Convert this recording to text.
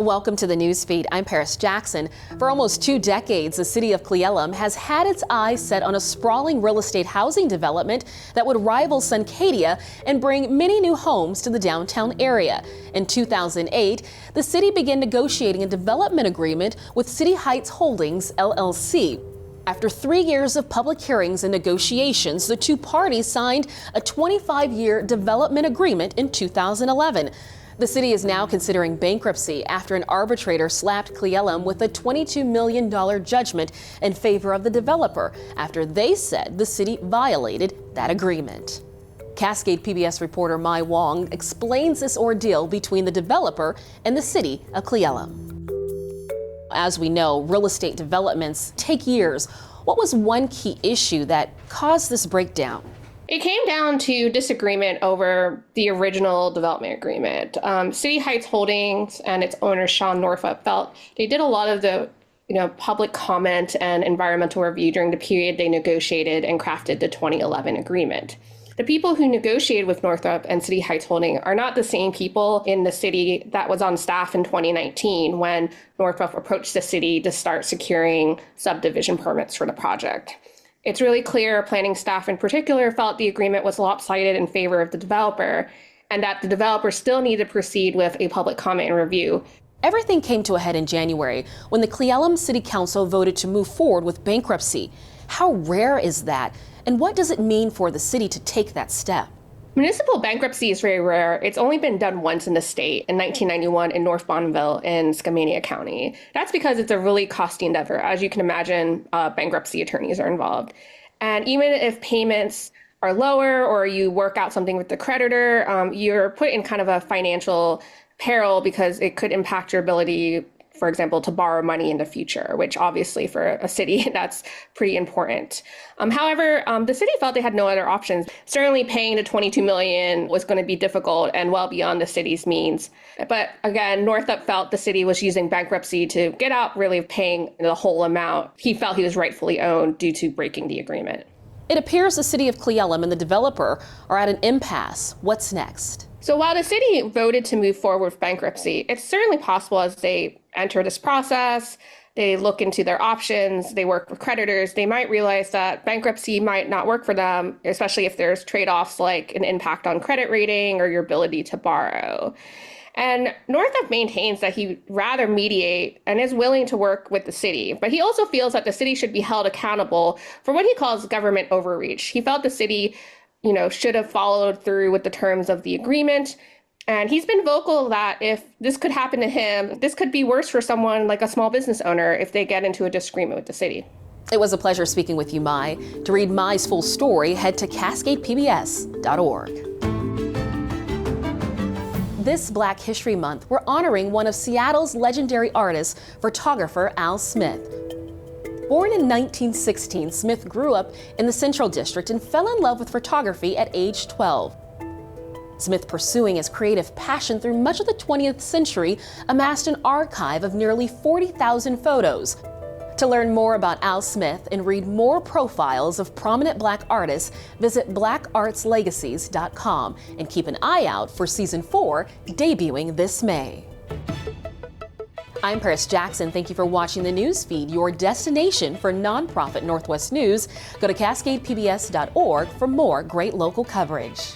Welcome to the Newsfeed. I'm Paris Jackson. For almost 2 decades, the City of Cle Elum has had its eyes set on a sprawling real estate housing development that would rival Suncadia and bring many new homes to the downtown area. In 2008, the city began negotiating a development agreement with City Heights Holdings, LLC. After 3 years of public hearings and negotiations, the two parties signed a 25-year development agreement in 2011. The city is now considering bankruptcy after an arbitrator slapped Cle Elum with a $22 million judgment in favor of the developer after they said the city violated that agreement. Cascade PBS reporter Hoang explains this ordeal between the developer and the City of Cle Elum. As we know, real estate developments take years. What was one key issue that caused this breakdown? It came down to disagreement over the original development agreement. City Heights Holdings and its owner, Sean Northup, felt they did a lot of the public comment and environmental review during the period they negotiated and crafted the 2011 agreement. The people who negotiated with Northup and City Heights Holding are not the same people in the city that was on staff in 2019 when Northup approached the city to start securing subdivision permits for the project. It's really clear planning staff in particular felt the agreement was lopsided in favor of the developer and that the developer still needed to proceed with a public comment and review. Everything came to a head in January when the Cle Elum City Council voted to move forward with bankruptcy. How rare is that? And what does it mean for the city to take that step? Municipal bankruptcy is very rare. It's only been done once in the state in 1991 in North Bonneville in Skamania County. That's because it's a really costly endeavor. As you can imagine, bankruptcy attorneys are involved. And even if payments are lower or you work out something with the creditor, you're put in kind of a financial peril because it could impact your ability, for example, to borrow money in the future, which obviously for a city, that's pretty important. However, the city felt they had no other options. Certainly paying the $22 million was going to be difficult and well beyond the city's means. But again, Northup felt the city was using bankruptcy to get out really paying the whole amount he felt he was rightfully owed due to breaking the agreement. It appears the City of Cle Elum and the developer are at an impasse. What's next? So while the city voted to move forward with bankruptcy, it's certainly possible as they enter this process, they look into their options, they work with creditors, they might realize that bankruptcy might not work for them, especially if there's trade-offs like an impact on credit rating or your ability to borrow. And Northup maintains that he'd rather mediate and is willing to work with the city, but he also feels that the city should be held accountable for what he calls government overreach. He felt the city should have followed through with the terms of the agreement. And he's been vocal that if this could happen to him, this could be worse for someone like a small business owner if they get into a disagreement with the city. It was a pleasure speaking with you, Mai. To read Mai's full story, head to cascadepbs.org. This Black History Month, we're honoring one of Seattle's legendary artists, photographer Al Smith. Born in 1916, Smith grew up in the Central District and fell in love with photography at age 12. Smith, pursuing his creative passion through much of the 20th century, amassed an archive of nearly 40,000 photos. To learn more about Al Smith and read more profiles of prominent Black artists, visit blackartslegacies.com and keep an eye out for Season 4, debuting this May. I'm Paris Jackson. Thank you for watching the Newsfeed, your destination for nonprofit Northwest news. Go to cascadepbs.org for more great local coverage.